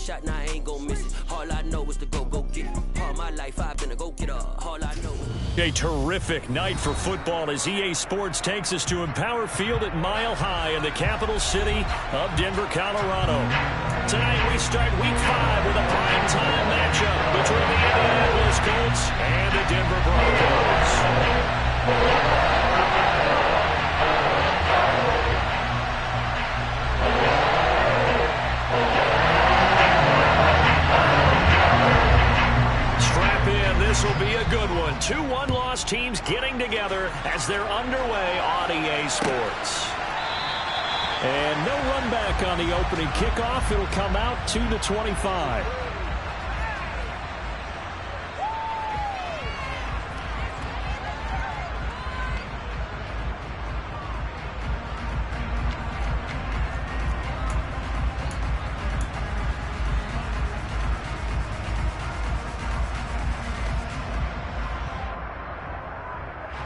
shot, now I ain't gon' miss it. All I know is to go get it. All my life I've been a go-getter. All I know. A terrific night for football as EA Sports takes us to Empower Field at Mile High in the capital city of Denver, Colorado. Tonight we start Week 5 with a primetime matchup between the Indianapolis Colts and the Denver Broncos. This will be a good one. 2 one-loss teams getting together as they're underway on EA Sports. And no run back on the opening kickoff. It'll come out to the 25.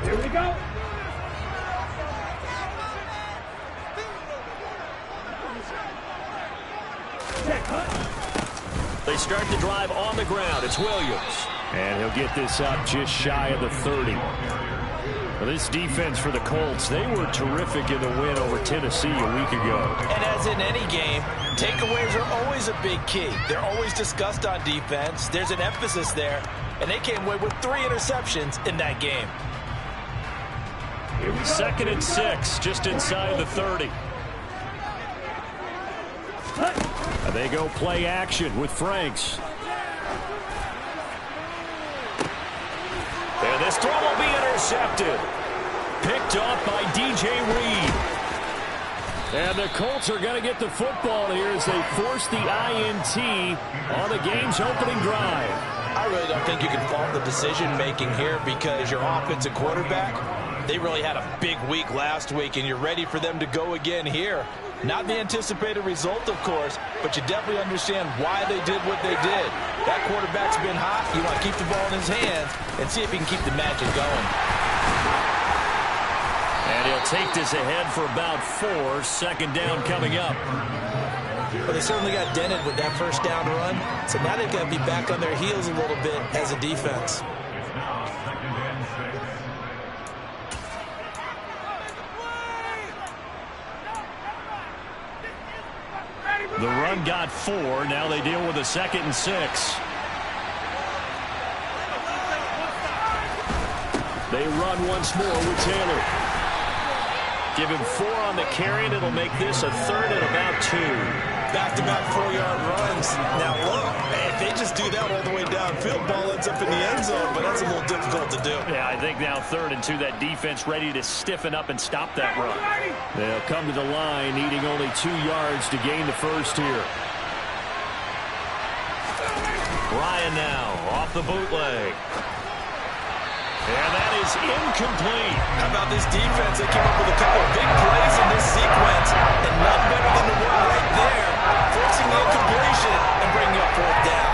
Here we go. They start the drive on the ground. It's Williams. And he'll get this up just shy of the 30. Well, this defense for the Colts, they were terrific in the win over Tennessee a week ago. And as in any game, takeaways are always a big key. They're always discussed on defense. There's an emphasis there. And they came away with 3 interceptions in that game. 2nd and 6, just inside the 30. And they go play action with Franks. And this throw will be intercepted. Picked off by DJ Reed. And the Colts are going to get the football here as they force the INT on the game's opening drive. I really don't think you can fault the decision-making here because your offensive quarterback, they really had a big week last week, and you're ready for them to go again here. Not the anticipated result, of course, but you definitely understand why they did what they did. That quarterback's been hot. You want to keep the ball in his hands and see if he can keep the magic going. And he'll take this ahead for about 4. Second down coming up. Well, they certainly got dented with that first down run, so now they've got to be back on their heels a little bit as a defense. The run got 4. Now they deal with a 2nd and 6. They run once more with Taylor. Give him 4 on the carry, and it'll make this a 3rd and about 2. Back-to-back 4-yard runs. Now, look, if they just do that all the way downfield, ball ends up in the end zone, but that's a little difficult to do. Yeah, I think now 3rd and 2, that defense ready to stiffen up and stop that run. They'll come to the line, needing only 2 yards to gain the first here. Ryan now off the bootleg. And that is incomplete. How about this defense? They came up with a couple of big plays in this sequence, and nothing better than the one right there, forcing the incompletion and bringing up 4th down.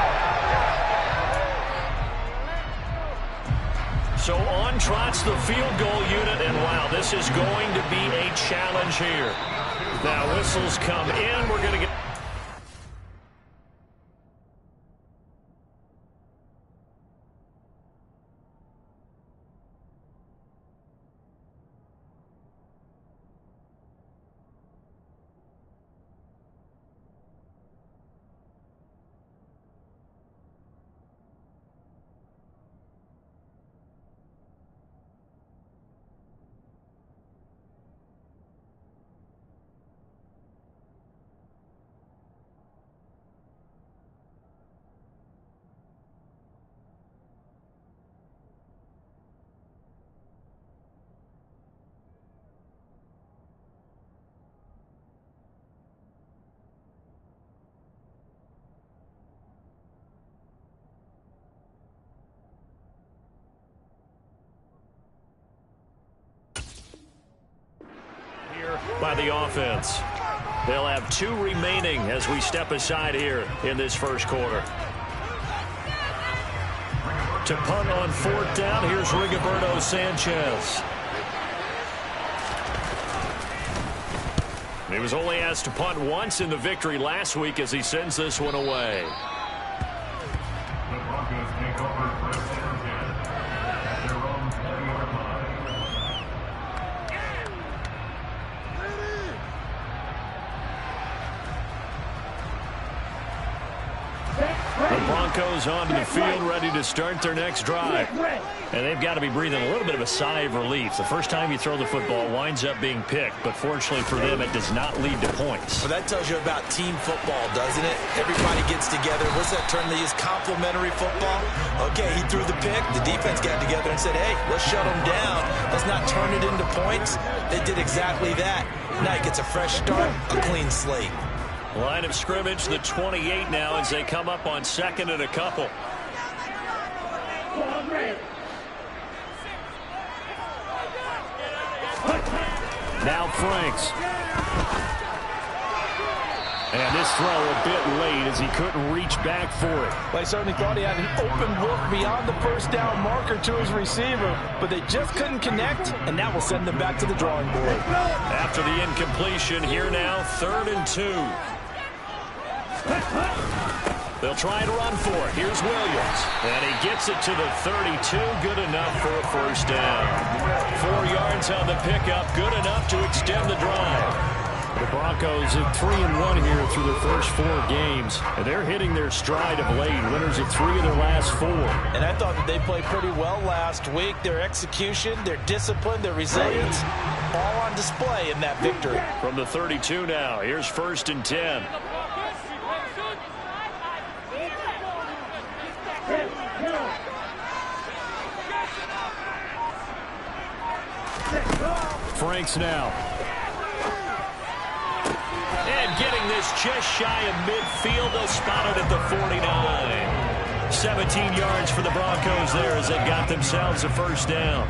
So on trots the field goal unit, and wow, this is going to be a challenge here. Now whistles come in. We're going to get... by the offense. They'll have 2 remaining as we step aside here in this first quarter. To punt on 4th down, here's Rigoberto Sanchez. He was only asked to punt once in the victory last week as he sends this one away. The Broncos take over first and 10 at their own 10-yard line. The Broncos onto the field, ready to start their next drive. And they've got to be breathing a little bit of a sigh of relief. The first time you throw the football winds up being picked, but fortunately for them, it does not lead to points. Well, that tells you about team football, doesn't it? Everybody gets together. What's that term they use? Complementary football? Okay, he threw the pick. The defense got together and said, hey, let's shut him down. Let's not turn it into points. They did exactly that. Now he gets a fresh start, a clean slate. Line of scrimmage, the 28 now as they come up on second and a couple. Now Franks. And this throw a bit late as he couldn't reach back for it. Well, I certainly thought he had an open look beyond the first down marker to his receiver, but they just couldn't connect, and that will send them back to the drawing board. After the incompletion, here now, 3rd and 2. They'll try to run for it. Here's Williams. And he gets it to the 32. Good enough for a first down. 4 yards on the pickup. Good enough to extend the drive. The Broncos at 3-1 here through their first 4 games. And they're hitting their stride of late. Winners of 3 of their last 4. And I thought that they played pretty well last week. Their execution, their discipline, their resilience, all on display in that victory. From the 32 now, here's 1st and 10. Franks now. And getting this just shy of midfield, they'll spot it at the 49. 17 yards for the Broncos there as they got themselves a first down.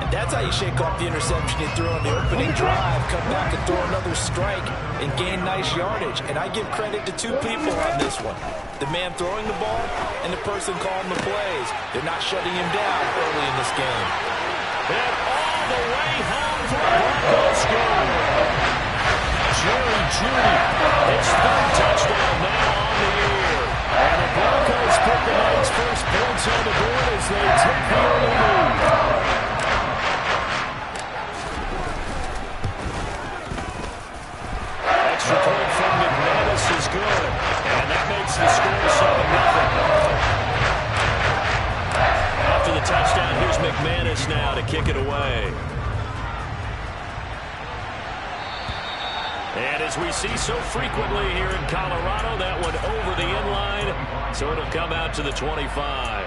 And that's how you shake off the interception you threw on the opening drive, come back and throw another strike and gain nice yardage. And I give credit to 2 people on this one. The man throwing the ball and the person calling the plays. They're not shutting him down early in this game. And all the way home for a Broncos score. Jerry Jeudy, his 3rd touchdown now on the year. And the Broncos put the night's first points on the board as they take the early lead. Extra point from McManus is good. And that makes the score 7-0. After the touchdown, here's McManus now to kick it away. And as we see so frequently here in Colorado, that one over the inline, so it'll come out to the 25.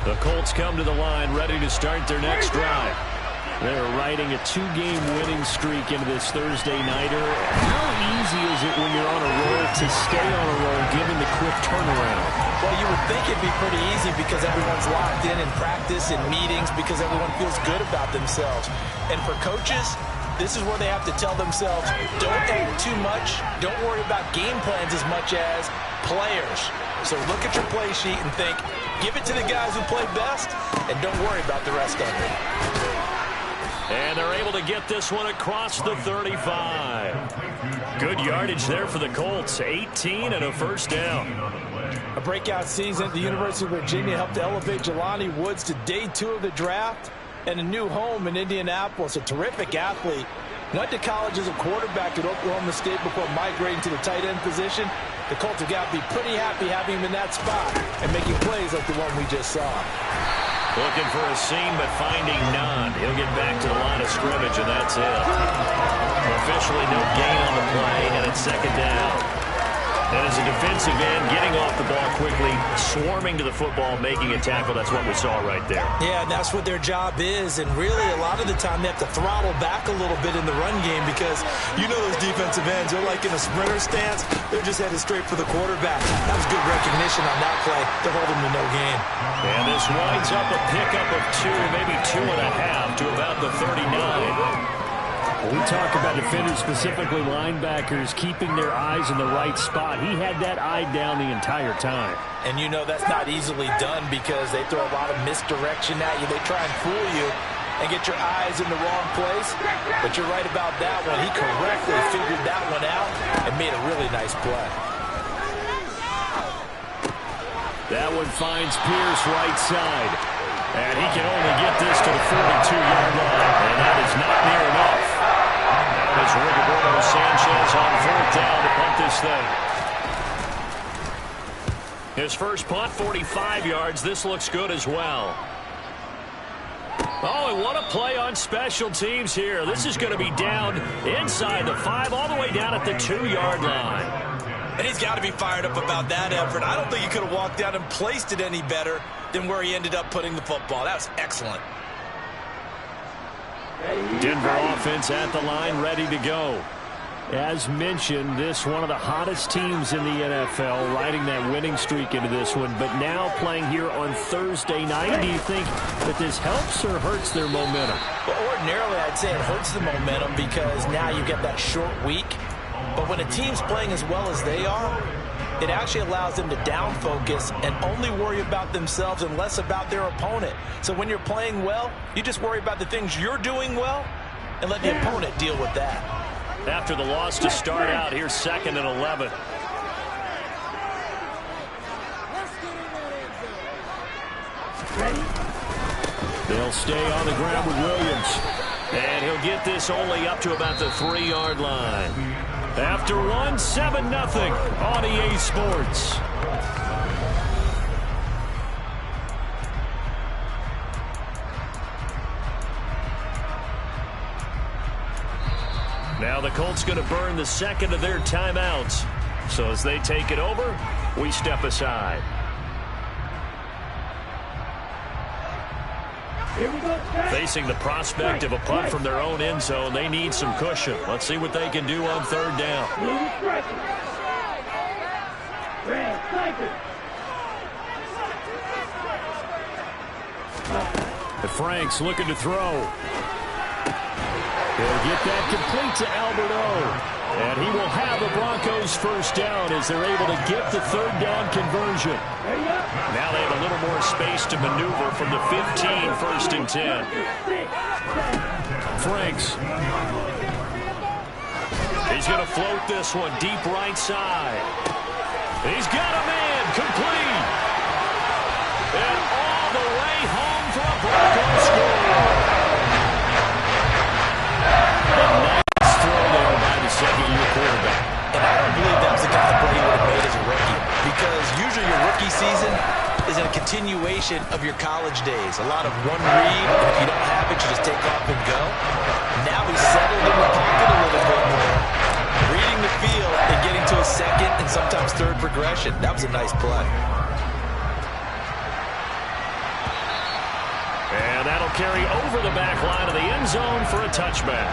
The Colts come to the line, ready to start their next drive. They're riding a 2-game winning streak into this Thursday nighter. How easy is it when you're on a roll to stay on a roll given the quick turnaround? Well, you would think it'd be pretty easy because everyone's locked in practice and meetings because everyone feels good about themselves. And for coaches, this is where they have to tell themselves, don't add too much, don't worry about game plans as much as players. So look at your play sheet and think, give it to the guys who play best, and don't worry about the rest of it. And they're able to get this one across the 35. Good yardage there for the Colts. 18 and a first down. A breakout season at the University of Virginia helped to elevate Jelani Woods to day 2 of the draft and a new home in Indianapolis. A terrific athlete. Went to college as a quarterback at Oklahoma State before migrating to the tight end position. The Colts have got to be pretty happy having him in that spot and making plays like the one we just saw. Looking for a seam, but finding none. He'll get back to the line of scrimmage, and that's it. Officially no gain on the play, and it's 2nd down. And as a defensive end, getting off the ball quickly, swarming to the football, making a tackle, that's what we saw right there. Yeah, and that's what their job is. And really, a lot of the time, they have to throttle back a little bit in the run game because you know those defensive ends, they're like in a sprinter stance. They're just headed straight for the quarterback. That was good recognition on that play to hold them to no gain. And this winds up a pickup of 2, maybe 2.5 to about the 39. We talk about defenders, specifically linebackers, keeping their eyes in the right spot. He had that eye down the entire time. And you know that's not easily done because they throw a lot of misdirection at you. They try and fool you. and get your eyes in the wrong place. But you're right about that one. He correctly figured that one out and made a really nice play. That one finds Pierce right side. And he can only get this to the 42-yard line. And that is not near enough. Now is Roberto Sanchez on 4th down to punt this thing. His first punt, 45 yards. This looks good as well. Oh, and what a play on special teams here. This is going to be down inside the 5, all the way down at the 2-yard line. And he's got to be fired up about that effort. I don't think he could have walked out and placed it any better than where he ended up putting the football. That was excellent. Denver offense at the line, ready to go. As mentioned, this one of the hottest teams in the NFL, riding that winning streak into this one, but now playing here on Thursday night. Do you think that this helps or hurts their momentum? Well, ordinarily, I'd say it hurts the momentum because now you get that short week. But when a team's playing as well as they are, it actually allows them to down focus and only worry about themselves and less about their opponent. So when you're playing well, you just worry about the things you're doing well and let the opponent deal with that. After the loss to start out, here's 2nd and 11. They'll stay on the ground with Williams. And he'll get this only up to about the 3-yard line. After one, 7-0 on EA Sports. Now the Colts going to burn the second of their timeouts. So as they take it over, we step aside. Facing the prospect of a punt from their own end zone, they need some cushion. Let's see what they can do on 3rd down. Franks looking to throw. He'll get that complete to Alberto. And he will have the Broncos 1st down as they're able to get the 3rd down conversion. Now they have a little more space to maneuver from the 15, 1st and 10. Franks. He's going to float this one deep right side. He's got a man complete. And all the way home for a Broncos score. Second-year quarterback. And I don't believe that was the kind of play he would have made as a rookie, because usually your rookie season is a continuation of your college days. A lot of one read, and if you don't have it, you just take off and go. Now he's settled in the pocket a little bit more, reading the field and getting to a second and sometimes third progression. That was a nice play. And that'll carry over the back line of the end zone for a touchback.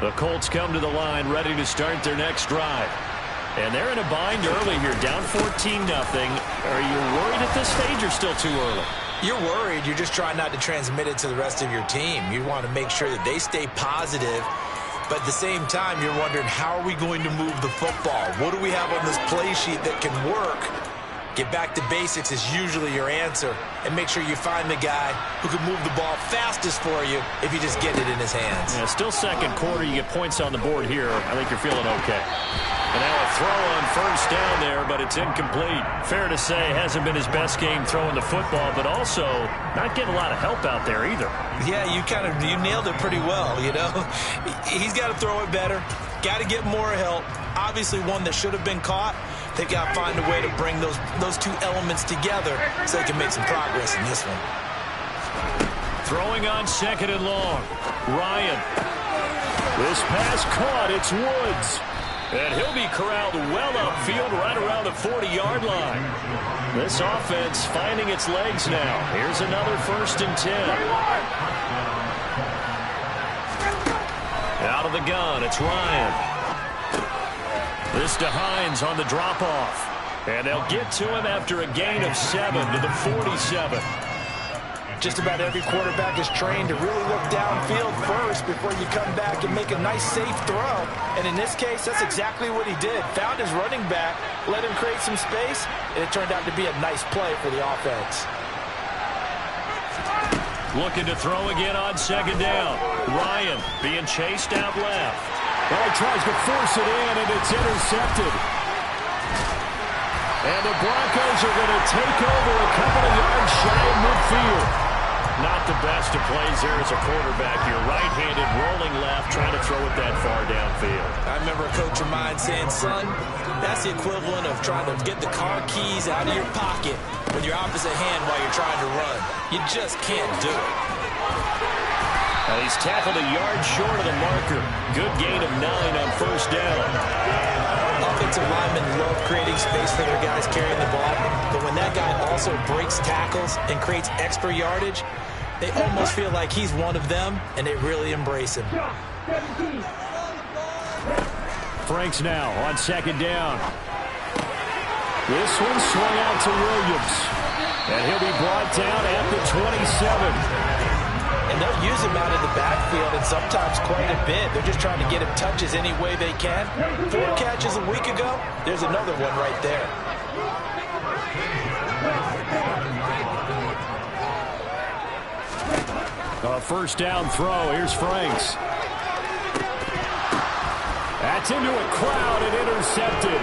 The Colts come to the line ready to start their next drive. And they're in a bind early here, down 14-0. Are you worried at this stage or still too early? You're worried. You're just trying not to transmit it to the rest of your team. You want to make sure that they stay positive. But at the same time, you're wondering, how are we going to move the football? What do we have on this play sheet that can work? Get back to basics is usually your answer. And make sure you find the guy who can move the ball fastest for you if you just get it in his hands. Yeah, still second quarter. You get points on the board here. I think you're feeling okay. And now a throw on 1st down there, but it's incomplete. Fair to say, hasn't been his best game throwing the football, but also not getting a lot of help out there either. Yeah, you nailed it pretty well, you know. He's got to throw it better. Got to get more help. Obviously one that should have been caught. They got to find a way to bring those two elements together so they can make some progress in this one. Throwing on 2nd and long. Ryan. This pass caught. It's Woods. And he'll be corralled well upfield right around the 40-yard line. This offense finding its legs now. Here's another 1st and 10. Out of the gun, it's Ryan. This to Hines on the drop-off. And they'll get to him after a gain of 7 to the 47. Just about every quarterback is trained to really look downfield first before you come back and make a nice, safe throw. And in this case, that's exactly what he did. Found his running back, let him create some space, and it turned out to be a nice play for the offense. Looking to throw again on second down. Ryan being chased out left. Well, he tries to force it in, and it's intercepted. And the Broncos are going to take over a couple of yards shy of midfield. Not the best of plays there as a quarterback. You're right-handed, rolling left, trying to throw it that far downfield. I remember a coach of mine saying, son, that's the equivalent of trying to get the car keys out of your pocket with your opposite hand while you're trying to run. You just can't do it. Well, he's tackled a yard short of the marker. Good gain of 9 on first down. Offensive linemen love creating space for their guys carrying the ball, but when that guy also breaks tackles and creates extra yardage, they almost feel like he's one of them, and they really embrace him. Franks now on second down. This one swung out to Williams, and he'll be brought down at the 27. And they'll use him out of the backfield, and sometimes quite a bit. They're just trying to get him touches any way they can. 4 catches a week ago, there's another one right there. A first down throw. Here's Franks. That's into a crowd and intercepted.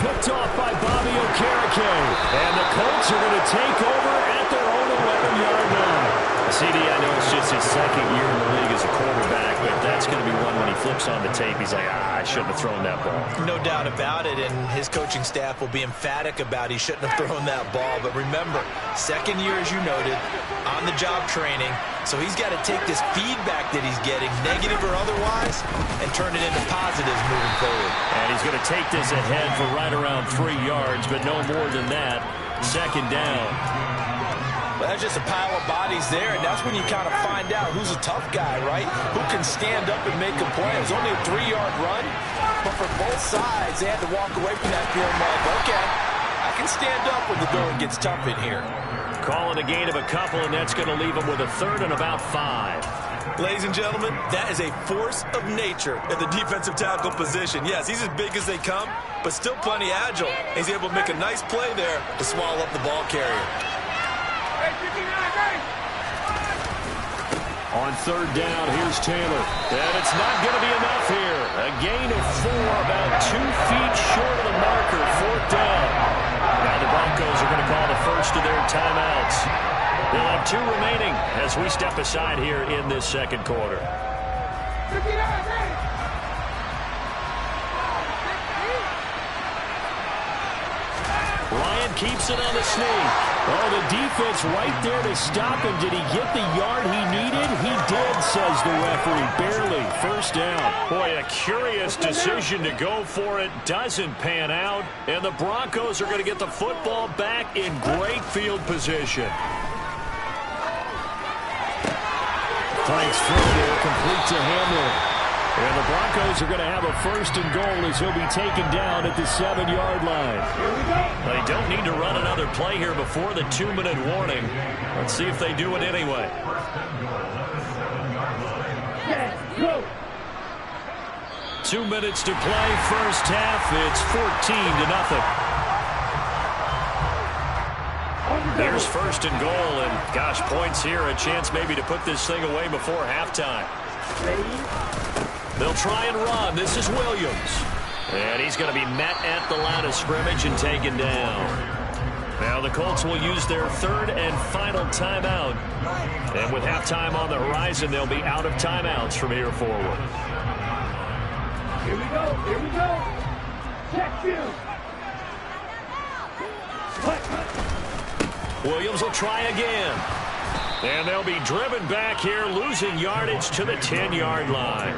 Picked off by Bobby Okereke. And the Colts are going to take over at their own 11-yard line. CD, I know it's just his second year in the league as a quarterback, but that's going to be one when he flips on the tape, he's like, I shouldn't have thrown that ball. No doubt about it, and his coaching staff will be emphatic about he shouldn't have thrown that ball. But remember, second year, as you noted, on-the-job training, so he's got to take this feedback that he's getting, negative or otherwise, and turn it into positives moving forward. And he's going to take this ahead for right around 3 yards, but no more than that. Second down. Well, that's just a pile of bodies there, and that's when you kind of find out who's a tough guy, right? Who can stand up and make a play. It was only a 3-yard run, but for both sides, they had to walk away from that feeling like, okay, I can stand up when the going gets tough in here. Calling a gain of a couple, and that's going to leave him with a third and about 5. Ladies and gentlemen, that is a force of nature at the defensive tackle position. Yes, he's as big as they come, but still plenty agile. He's able to make a nice play there to swallow up the ball carrier. On third down, here's Taylor. And it's not going to be enough here. A gain of 4, about 2 feet short of the marker, 4th down. Now the Broncos are going to call the first of their timeouts. They'll have 2 remaining as we step aside here in this second quarter. Ryan keeps it on the sneak. Oh, the defense right there to stop him. Did he get the yard he needed? He did, says the referee. Barely. First down. Boy, a curious decision to go for it. Doesn't pan out. And the Broncos are going to get the football back in great field position. Franks throw there, complete to Hamlin. And the Broncos are going to have a first and goal as he'll be taken down at the 7-yard line. They don't need to run another play here before the 2-minute warning. Let's see if they do it anyway. Go. 2 minutes to play, first half. It's 14-0. Here's first and goal, and gosh, points here, a chance maybe to put this thing away before halftime. They'll try and run. This is Williams. And he's going to be met at the line of scrimmage and taken down. Now the Colts will use their third and final timeout. And with halftime on the horizon, they'll be out of timeouts from here forward. Here we go. Here we go. Check you. Williams will try again. And they'll be driven back here, losing yardage to the 10-yard line.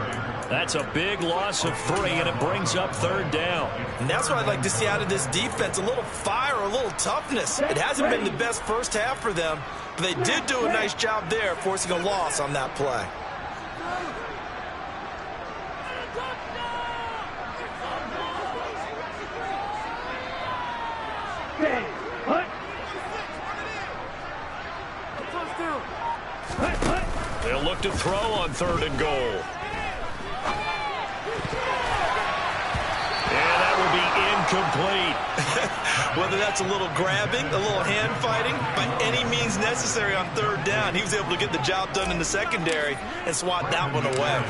That's a big loss of 3, and it brings up third down. And that's what I'd like to see out of this defense, a little fire, a little toughness. It hasn't been the best first half for them, but they did do a nice job there, forcing a loss on that play. They'll look to throw on 3rd and goal. And that will be incomplete. Whether that's a little grabbing, a little hand fighting, by any means necessary on 3rd down, he was able to get the job done in the secondary and swat that one away.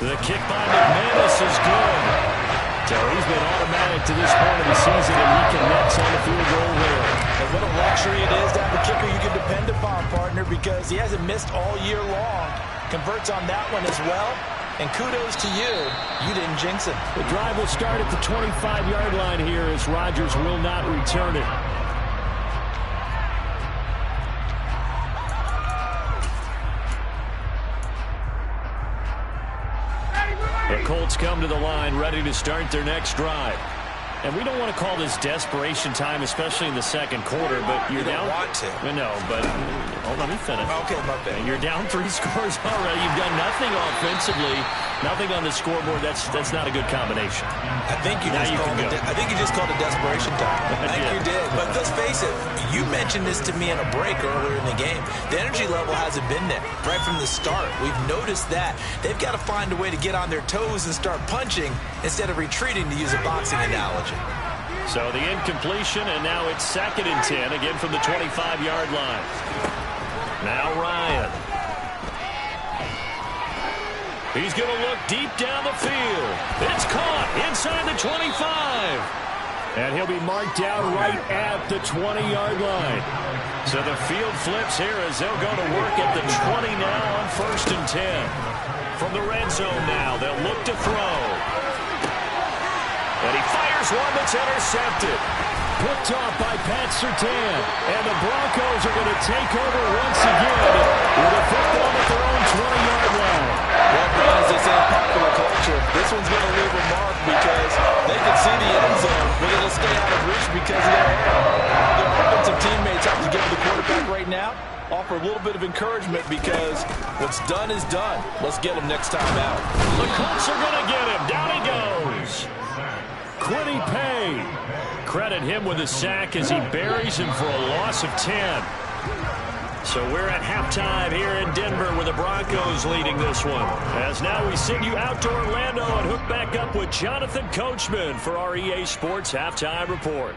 The kick by McManus is good. So he's been automatic to this point of the season, and he connects on the field goal there. And what a luxury it is to have a kicker you can depend upon, partner, because he hasn't missed all year long. Converts on that one as well. And kudos to you. You didn't jinx it. The drive will start at the 25-yard line here as Rodgers will not return it. The Colts come to the line ready to start their next drive. And we don't want to call this desperation time, especially in the second quarter, but you're down. You don't want to. No, but let me finish. Okay, my bad. You're down 3 scores already. You've done nothing offensively, nothing on the scoreboard. That's not a good combination. I think you just called it desperation time. I think you did. But let's face it, you mentioned this to me in a break earlier in the game. The energy level hasn't been there right from the start. We've noticed that. They've got to find a way to get on their toes and start punching instead of retreating, to use a boxing analogy. So the incompletion, and now it's 2nd and 10, again from the 25-yard line. Now Ryan. He's going to look deep down the field. It's caught inside the 25. And he'll be marked down right at the 20-yard line. So the field flips here as they'll go to work at the 20 now on 1st and 10. From the red zone now, they'll look to throw. And he fires one that's intercepted. Picked off by Pat Surtain. And the Broncos are going to take over once again with a football at their own 20-yard line. Well, Brian, as they say in popular culture, this one's going to leave a mark because they can see the end zone, but it'll stay out of reach because of their hair. Their offensive teammates have to get to the quarterback right now, offer a little bit of encouragement because what's done is done. Let's get him next time out. The Colts are going to get him. Down he goes. Quiddy Pay. Credit him with a sack as he buries him for a loss of 10. So we're at halftime here in Denver with the Broncos leading this one. As now we send you out to Orlando and hook back up with Jonathan Coachman for our EA Sports Halftime Report.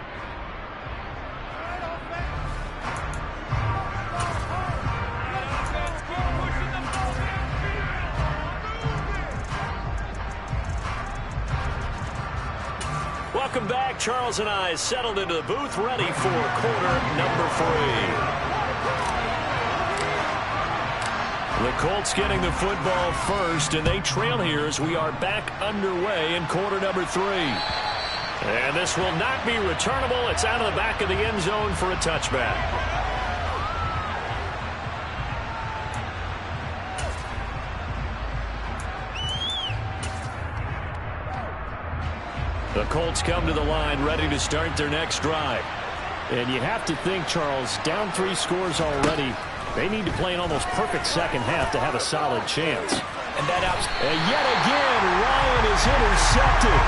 Welcome back. Charles and I settled into the booth, ready for quarter number 3. The Colts getting the football first, and they trail here as we are back underway in quarter number 3. And this will not be returnable. It's out of the back of the end zone for a touchback. The Colts come to the line ready to start their next drive. And you have to think, Charles, down 3 scores already. They need to play an almost perfect second half to have a solid chance. And yet again, Ryan is intercepted.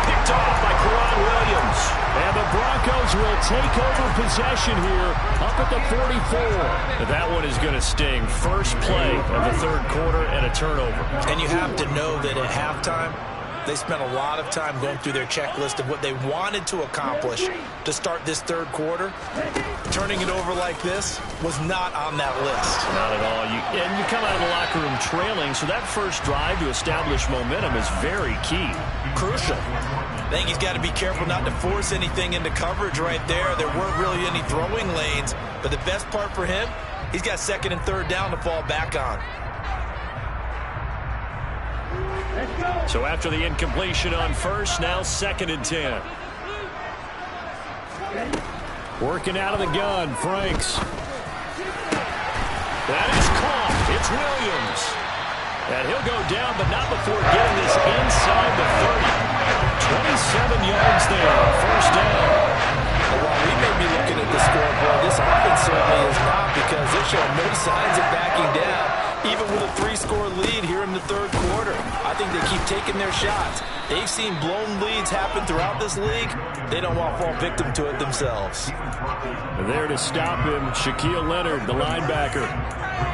Picked off by Quran Williams. And the Broncos will take over possession here up at the 44. That one is going to sting. First play of the 3rd quarter and a turnover. And you have to know that at halftime, they spent a lot of time going through their checklist of what they wanted to accomplish to start this 3rd quarter. Turning it over like this was not on that list. Not at all. And you come out of the locker room trailing, so that first drive to establish momentum is very key. Crucial. I think he's got to be careful not to force anything into coverage right there. There weren't really any throwing lanes, but the best part for him, he's got 2nd and 3rd down to fall back on. So after the incompletion on first, now 2nd and 10. Working out of the gun, Franks. That is caught. It's Williams. And he'll go down, but not before getting this inside the 30. 27 yards there, first down. While we may be looking at the scoreboard, this offense certainly is not, because they're showing no signs of backing down, even with a 3-score lead here in the 3rd quarter. I I think they keep taking their shots. They've seen blown leads happen throughout this league. They don't want to fall victim to it themselves. There to stop him, Shaquille Leonard, the linebacker.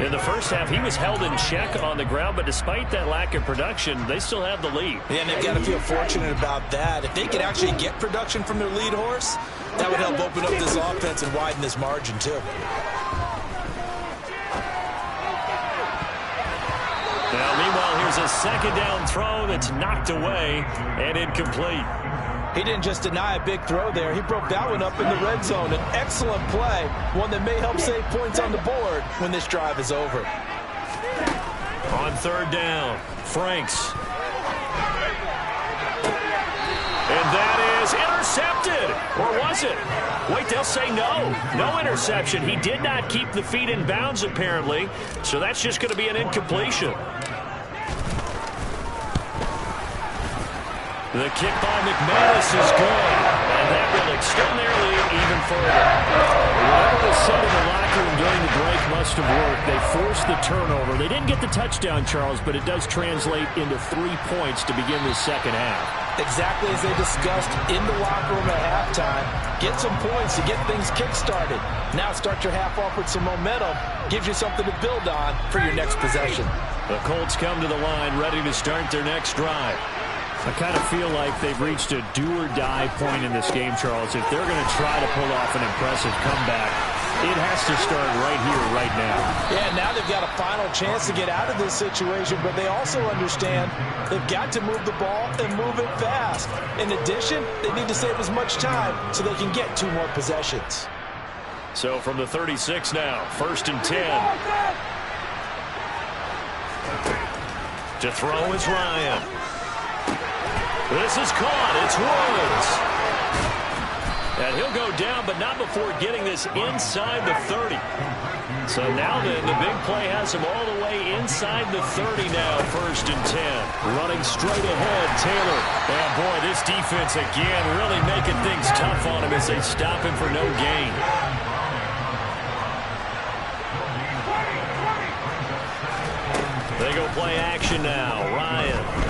In the first half, he was held in check on the ground, but despite that lack of production, they still have the lead. Yeah, and they've got to feel fortunate about that. If they could actually get production from their lead horse, that would help open up this offense and widen this margin, too. Now, meanwhile, here's a second down throw that's knocked away and incomplete. He didn't just deny a big throw there. He broke that one up in the red zone. An excellent play, one that may help save points on the board when this drive is over. On third down, Franks. And that is intercepted. Or was it? Wait, they'll say no. No interception. He did not keep the feet in bounds, apparently. So that's just going to be an incompletion. The kick by McManus is good. And that will extend their lead even further. Whatever was said in the locker room during the break must have worked. They forced the turnover. They didn't get the touchdown, Charles, but it does translate into 3 points to begin the second half. Exactly as they discussed in the locker room at halftime. Get some points to get things kick-started. Now start your half off with some momentum. Gives you something to build on for your next possession. The Colts come to the line ready to start their next drive. I kind of feel like they've reached a do-or-die point in this game, Charles. If they're going to try to pull off an impressive comeback, it has to start right here, right now. Yeah, now they've got a final chance to get out of this situation, but they also understand they've got to move the ball and move it fast. In addition, they need to save as much time so they can get 2 more possessions. So from the 36 now, 1st and 10. To throw is Ryan. This is caught. It's Woods. And he'll go down, but not before getting this inside the 30. So now then, the big play has him all the way inside the 30 now, 1st and 10. Running straight ahead, Taylor. And boy, this defense again really making things tough on him as they stop him for no gain. They go play action now. Ryan.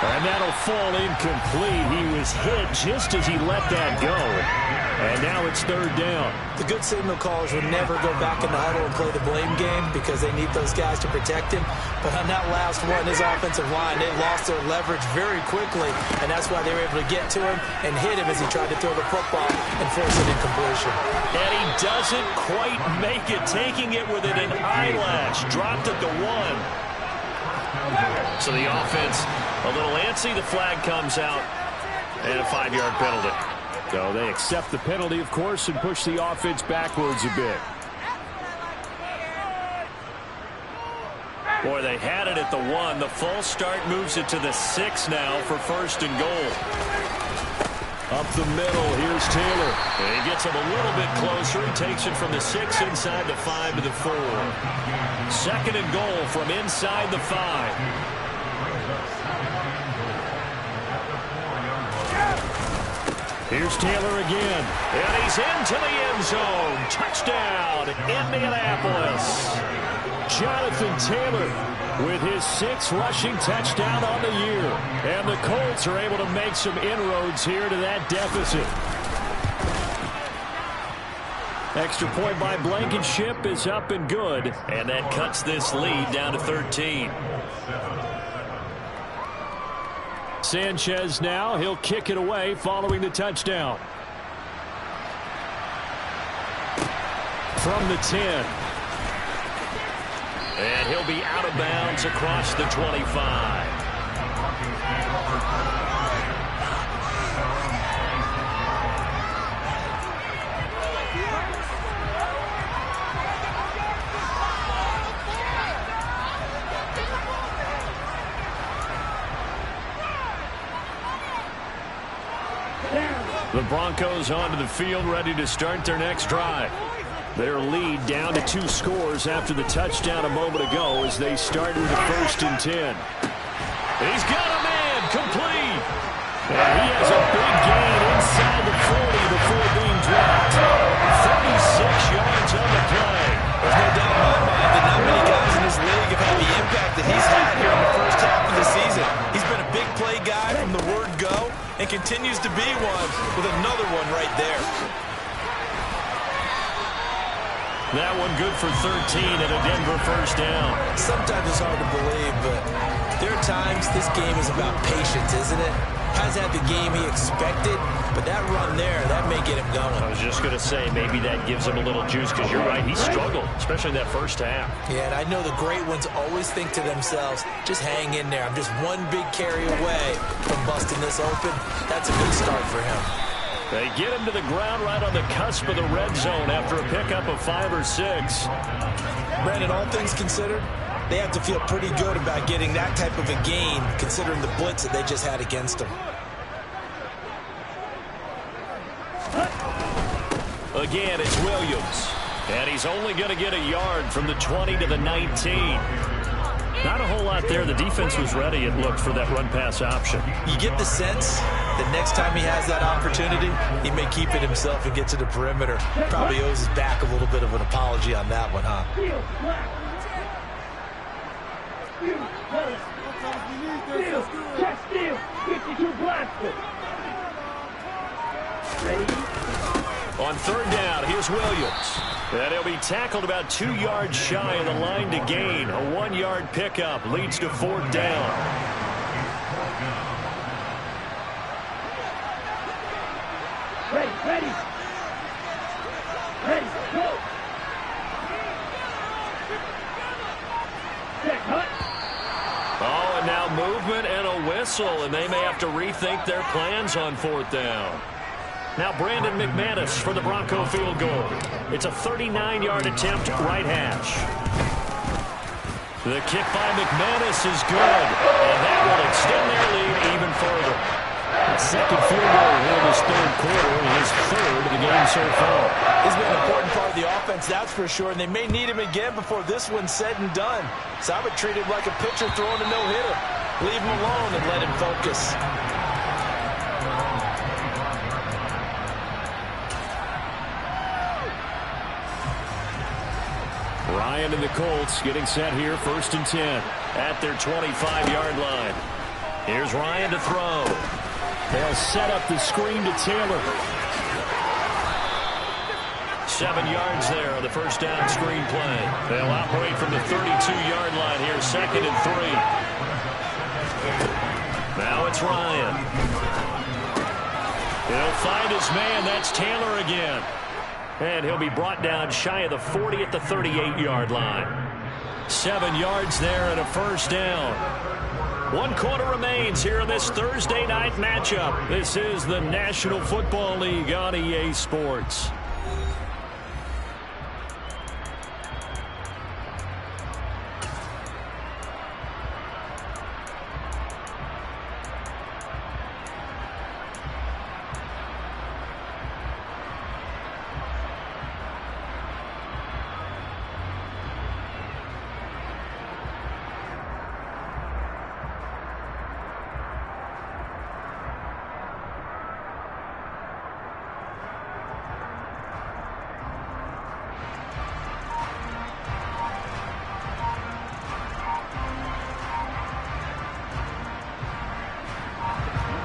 And that'll fall incomplete. He was hit just as he let that go. And now it's 3rd down. The good signal callers would never go back in the huddle and play the blame game because they need those guys to protect him. But on that last one, his offensive line, they lost their leverage very quickly. And that's why they were able to get to him and hit him as he tried to throw the football and force an incompletion. And he doesn't quite make it, taking it within an eyelash. Dropped at the 1. So the offense a little antsy. The flag comes out and a 5-yard penalty. So they accept the penalty, of course, and push the offense backwards a bit. Boy, they had it at the 1. The false start moves it to the 6 now for 1st and goal. Up the middle, here's Taylor. And he gets him a little bit closer. He takes it from the 6 inside the 5 to the 4. 2nd and goal from inside the 5. Here's Taylor again. And he's into the end zone. Touchdown, Indianapolis. Jonathan Taylor with his 6th rushing touchdown on the year. And the Colts are able to make some inroads here to that deficit. Extra point by Blankenship is up and good. And that cuts this lead down to 13. Sanchez now, he'll kick it away following the touchdown. From the 10. And he'll be out of bounds across the 25. The Broncos onto the field, ready to start their next drive. Their lead down to 2 scores after the touchdown a moment ago as they start with the 1st and 10. He's got a man, complete. And he has a big gain inside the 40 before being dropped. 36 yards on the play. There's no doubt in my mind that not many guys in this league have had the impact that he's had That one good for 13 and a Denver first down. Sometimes it's hard to believe, but there are times this game is about patience, isn't it? Hasn't had the game he expected, but that run there, that may get him going. I was just going to say, maybe that gives him a little juice, because you're right, he struggled, especially in that first half. Yeah, and I know the great ones always think to themselves, just hang in there. I'm just one big carry away from busting this open. That's a good start for him. They get him to the ground right on the cusp of the red zone after a pickup of 5 or 6. Brandon, all things considered, they have to feel pretty good about getting that type of a gain, considering the blitz that they just had against them. Again, it's Williams. And he's only going to get a yard from the 20 to the 19. Not a whole lot there. The defense was ready, it looked, for that run-pass option. You get the sense that next time he has that opportunity, he may keep it himself and get to the perimeter. Probably owes his back a little bit of an apology on that one, huh? On third down, here's Williams. And he'll be tackled about 2 yards shy of the line to gain. A 1-yard pickup leads to 4th down. Ready, go. Oh, and now movement and a whistle, and they may have to rethink their plans on 4th down. Now Brandon McManus for the Bronco field goal. It's a 39-yard attempt, right hash. The kick by McManus is good, and that will extend their lead even further. A second field goal in his 3rd quarter, and his 3rd of the game so far. He's been an important part of the offense, that's for sure, and they may need him again before this one's said and done. So I would treat him like a pitcher throwing a no-hitter. Leave him alone and let him focus. Ryan and the Colts getting set here, 1st and 10 at their 25-yard line. Here's Ryan to throw. They'll set up the screen to Taylor. 7 yards there on the first down screen play. They'll operate from the 32-yard line here, 2nd and 3. Now it's Ryan. He'll find his man. That's Taylor again. And he'll be brought down shy of the 40 at the 38-yard line. 7 yards there and a first down. 1 quarter remains here in this Thursday night matchup. This is the National Football League on EA Sports.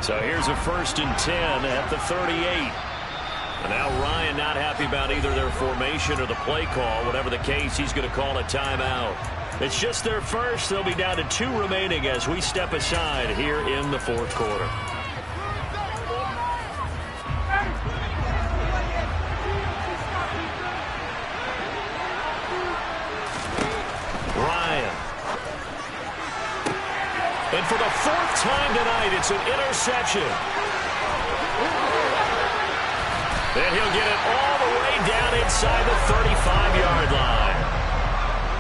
So here's a 1st and 10 at the 38. And now Ryan not happy about either their formation or the play call. Whatever the case, he's going to call a timeout. It's just their first. They'll be down to 2 remaining as we step aside here in the 4th quarter. Ryan. And for the 4th time tonight, it's an interception. And he'll get it all the way down inside the 35-yard line.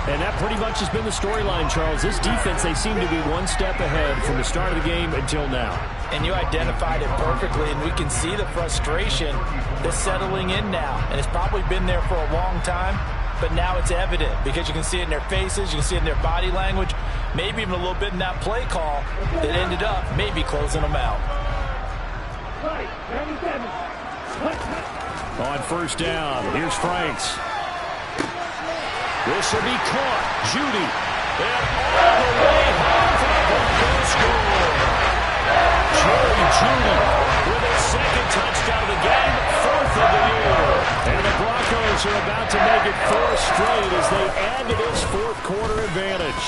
And that pretty much has been the storyline, Charles. This defense, they seem to be one step ahead from the start of the game until now. And you identified it perfectly, and we can see the frustration that's settling in now. And it's probably been there for a long time, but now it's evident because you can see it in their faces, you can see it in their body language, maybe even a little bit in that play call that ended up maybe closing them out. On first down, here's Franks. This will be caught. Judy. And all the way home for the Broncos score. Jerry Judy with his 2nd touchdown of the game, 4th of the year. And the Broncos are about to make it 4 straight as they add to this fourth-quarter advantage.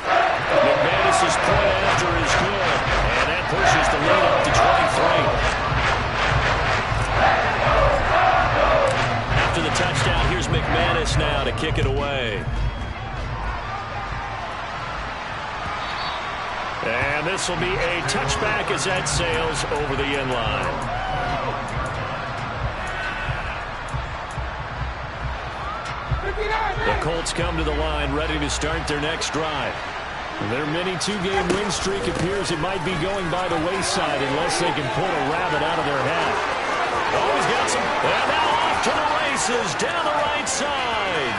McManus's point after is good, and that pushes the lead up to 23. After the touchdown, here's McManus now to kick it away. And this will be a touchback as that sails over the end line. The Colts come to the line ready to start their next drive. Their mini 2-game win streak appears it might be going by the wayside unless they can pull a rabbit out of their hat. Oh, he's got some. And now off to the races down the right side.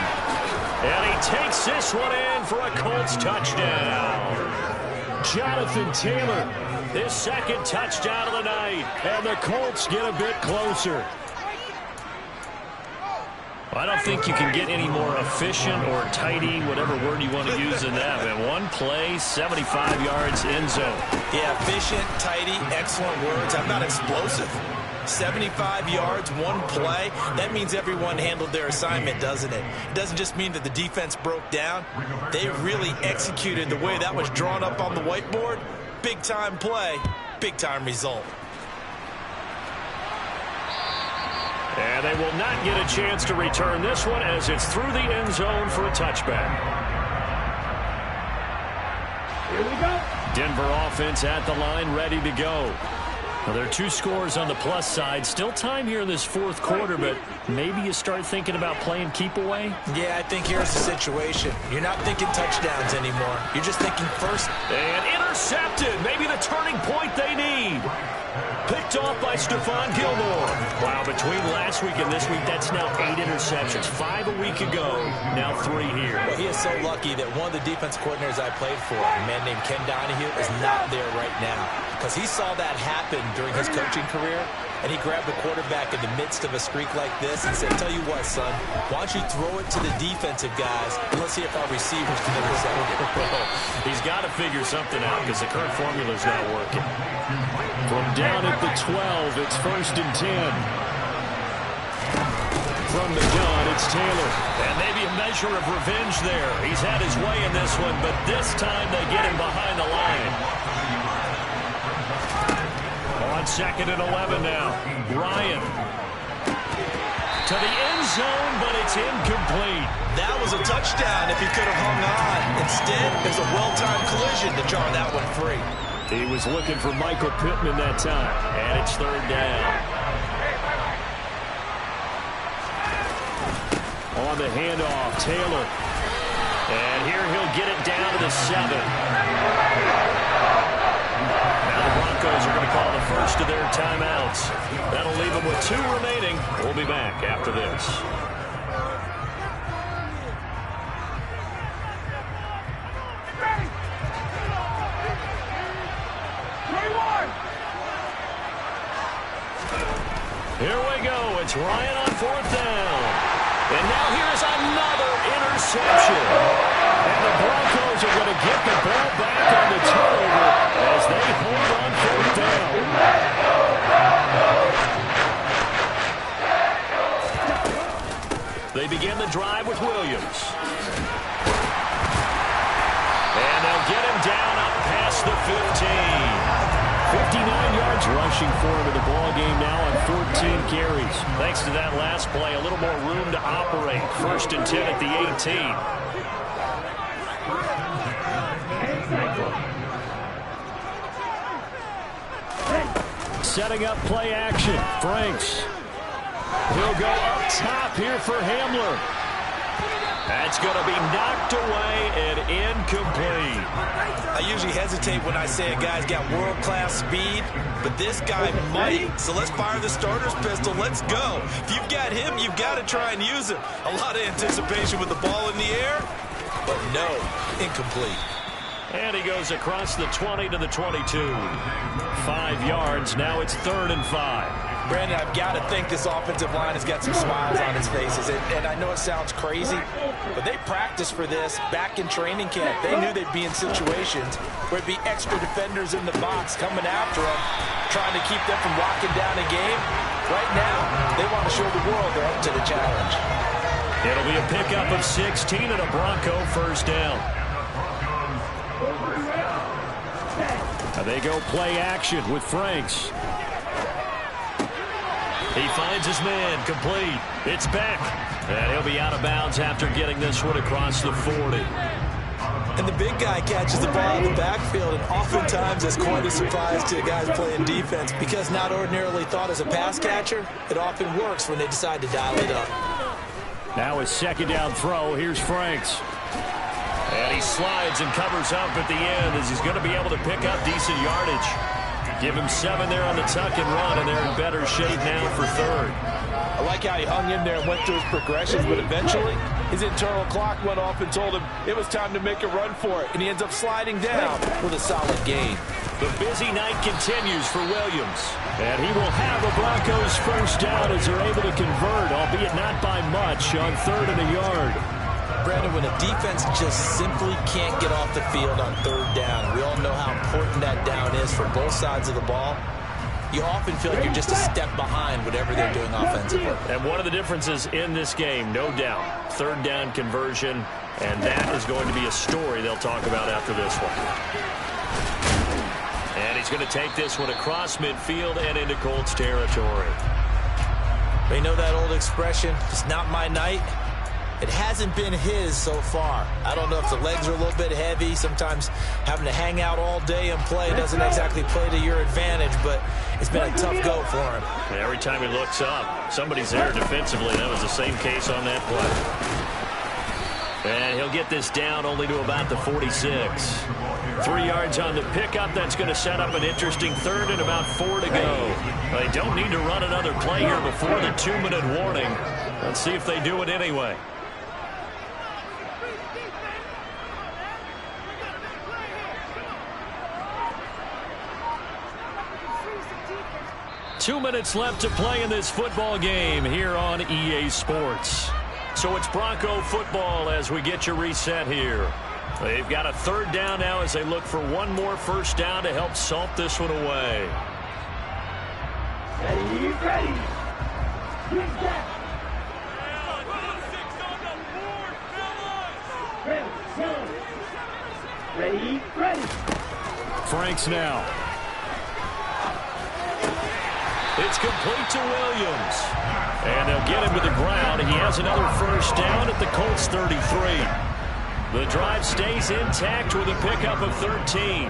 And he takes this one in for a Colts touchdown. Jonathan Taylor, his second touchdown of the night. And the Colts get a bit closer. I don't think you can get any more efficient or tidy, whatever word you want to use in that. And one play, 75 yards, end zone. Yeah, efficient, tidy, excellent words. How about explosive? 75 yards, one play. That means everyone handled their assignment, doesn't it? It doesn't just mean that the defense broke down. They really executed the way that was drawn up on the whiteboard. Big-time play, big-time result. And they will not get a chance to return this one as it's through the end zone for a touchback. Here we go. Denver offense at the line, ready to go. Well, there are 2 scores on the plus side. Still time here in this fourth quarter, but maybe you start thinking about playing keep away? Yeah, I think here's the situation. You're not thinking touchdowns anymore. You're just thinking first. And intercepted. Maybe the turning point they need. Picked off by Stephon Gilmore. Wow, between last week and this week, that's now 8 interceptions. 5 a week ago, now 3 here. Well, he is so lucky that one of the defense coordinators I played for, a man named Ken Donahue, is not there right now. Because he saw that happen during his coaching career, and he grabbed the quarterback in the midst of a streak like this and said, tell you what, son, why don't you throw it to the defensive guys, and let's see if our receivers can intercept it. He's got to figure something out because the current formula's not working. From down at the 12, it's 1st and 10. From the gun, it's Taylor. And maybe a measure of revenge there. He's had his way in this one, but this time they get him behind the line. On 2nd and 11 now. Ryan. To the end zone, but it's incomplete. That was a touchdown if he could have hung on. Instead, there's a well-timed collision to jar that one free. He was looking for Michael Pittman that time, and it's 3rd down. On the handoff, Taylor. And here he'll get it down to the 7. Now the Broncos are going to call the first of their timeouts. That'll leave them with 2 remaining. We'll be back after this. Here we go. It's Ryan on 4th down. And now here's another interception. And the Broncos are going to get the ball back on the turnover as they hold on 4th down. They begin the drive with Williams. And they'll get him down up past the 15. 59 yards rushing for him in the ball game now on 14 carries. Thanks to that last play, a little more room to operate. 1st and 10 at the 18. Setting up play action. Franks. He'll go up top here for Hamler. That's going to be knocked away and incomplete. I usually hesitate when I say a guy's got world-class speed, but this guy might. So let's fire the starter's pistol. Let's go. If you've got him, you've got to try and use him. A lot of anticipation with the ball in the air, but no, incomplete. And he goes across the 20 to the 22. 5 yards. Now it's 3rd and 5. Brandon, I've got to think this offensive line has got some smiles on its faces. And I know it sounds crazy, but they practiced for this back in training camp. They knew they'd be in situations where it'd be extra defenders in the box coming after them, trying to keep them from locking down a game. Right now, they want to show the world they're up to the challenge. It'll be a pickup of 16 and a Bronco first down. Now they go play action with Franks. He finds his man, complete. It's Beck. And he'll be out of bounds after getting this one across the 40. And the big guy catches the ball in the backfield, and oftentimes it's quite a surprise to the guys playing defense because not ordinarily thought as a pass catcher, it often works when they decide to dial it up. Now a second down throw. Here's Franks. And he slides and covers up at the end as he's going to be able to pick up decent yardage. Give him 7 there on the tuck and run, and they're in better shape now for third. I like how he hung in there and went through his progressions, but eventually his internal clock went off and told him it was time to make a run for it, and he ends up sliding down with a solid gain. The busy night continues for Williams, and he will have the Broncos first down as they're able to convert, albeit not by much, on 3rd and a yard. Brandon, when a defense just simply can't get off the field on 3rd down, we all know how important that down is for both sides of the ball. You often feel like you're just a step behind whatever they're doing offensively. And one of the differences in this game, no doubt, 3rd down conversion, and that is going to be a story they'll talk about after this one. And he's going to take this one across midfield and into Colts territory. They know that old expression, it's not my night. It hasn't been his so far. I don't know if the legs are a little bit heavy. Sometimes having to hang out all day and play doesn't exactly play to your advantage, but it's been a tough go for him. And every time he looks up, somebody's there defensively. That was the same case on that play. And he'll get this down only to about the 46. 3 yards on the pickup. That's going to set up an interesting 3rd and about 4 to go. They don't need to run another play here before the 2-minute warning. Let's see if they do it anyway. 2 minutes left to play in this football game here on EA Sports. So it's Bronco football as we get you reset here. They've got a 3rd down now as they look for one more first down to help salt this one away. Ready. Ready. Franks now. It's complete to Williams. And they'll get him to the ground. He has another first down at the Colts 33. The drive stays intact with a pickup of 13.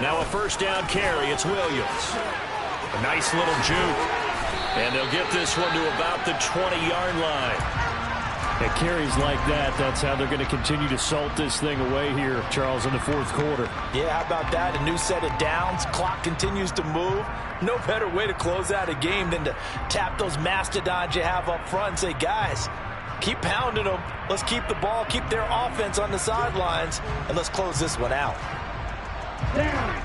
Now a first down carry. It's Williams. A nice little juke. And they'll get this one to about the 20-yard line. At carries like that, that's how they're going to continue to salt this thing away here, Charles, in the 4th quarter. Yeah, how about that? A new set of downs. Clock continues to move. No better way to close out a game than to tap those mastodons you have up front and say, guys, keep pounding them. Let's keep the ball, keep their offense on the sidelines, and let's close this one out. Down.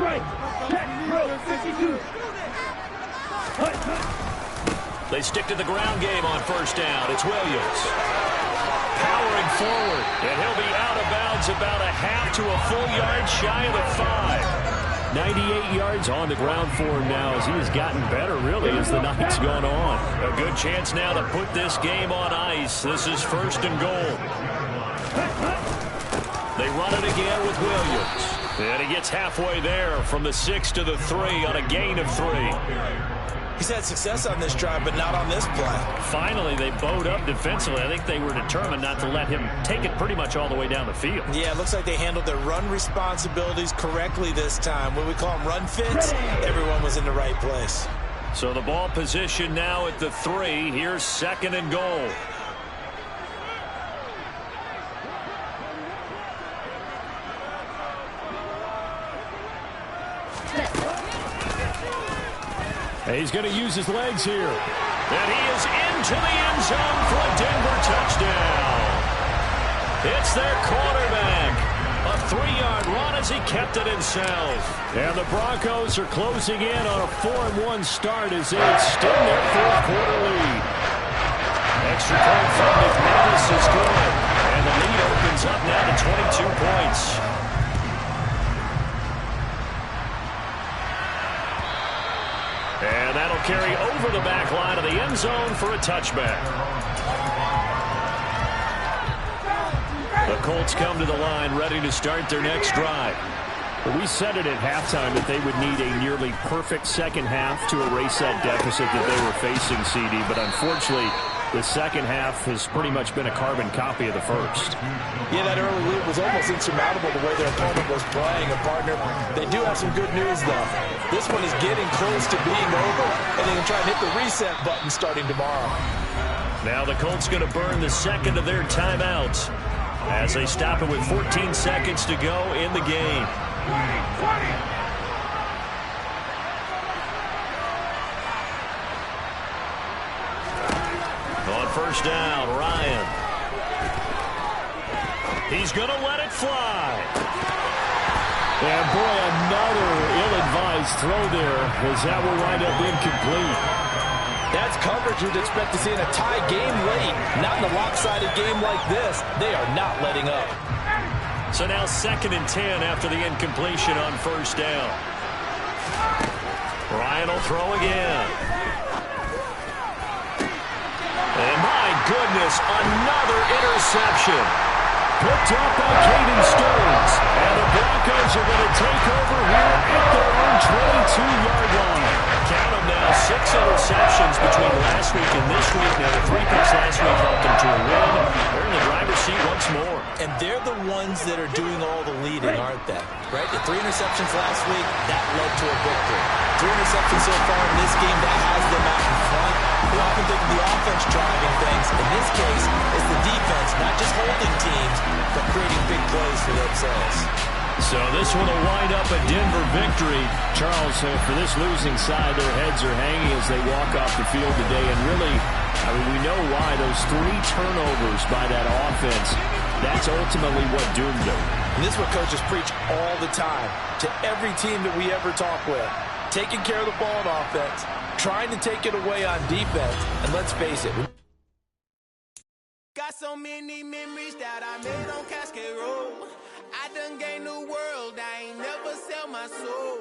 Right. Check. Row. 52. They stick to the ground game on first down. It's Williams. Powering forward, and he'll be out of bounds about a half to a full yard shy of the 5. 98 yards on the ground for him now as he has gotten better, really, as the night's gone on. A good chance now to put this game on ice. This is 1st and goal. They run it again with Williams. And he gets halfway there from the 6 to the 3 on a gain of 3. He's had success on this drive, but not on this play. Finally, they bowed up defensively. I think they were determined not to let him take it pretty much all the way down the field. Yeah, it looks like they handled their run responsibilities correctly this time. When we call them run fits, everyone was in the right place. So the ball position now at the 3. Here's 2nd and goal. He's going to use his legs here. And he is into the end zone for a Denver touchdown. It's their quarterback. A 3-yard run as he kept it himself. And the Broncos are closing in on a 4-1 start as they extend their 4th quarter lead. Extra point from McManus is good. And the lead opens up now to 22 points. carry over the back line of the end zone for a touchback. The Colts come to the line ready to start their next drive. We said it at halftime that they would need a nearly perfect second half to erase that deficit that they were facing, CD. But unfortunately, the second half has pretty much been a carbon copy of the first. Yeah, that early lead was almost insurmountable the way their opponent was playing. And, partner, they do have some good news, though. This one is getting close to being over, and they can try and hit the reset button starting tomorrow. Now the Colts going to burn the second of their timeouts as they stop it with 14 seconds to go in the game. On first down, Ryan. He's going to let it fly. And boy, another ill-advised throw there, as that will wind up incomplete. That's coverage you'd expect to see in a tie game late. Not in a lopsided game like this. They are not letting up. So now 2nd and 10 after the incompletion on first down. Ryan will throw again. And my goodness, another interception. Picked up by Caden Stearns. And the Broncos are going to take over here at their own 22-yard line. Count them now, 6 interceptions between last week and this week. Now the 3 picks last week helped them to a win. They're in the driver's seat once more. And they're the ones that are doing all the leading, aren't they? Right? The 3 interceptions last week, that led to a victory. 3 interceptions so far in this game, that has them out in front. We often think of the offense driving things. In this case, it's the defense, not just holding teams, but creating big plays for themselves. So this one will wind up a Denver victory. Charles, for this losing side, their heads are hanging as they walk off the field today. And really, I mean, we know why. Those 3 turnovers by that offense, that's ultimately what doomed them. And this is what coaches preach all the time to every team that we ever talk with. Taking care of the ball on offense, trying to take it away on defense. And let's face it. Got so many memories that I made on Cascade Road. I done gained the world, I ain't never sell my soul.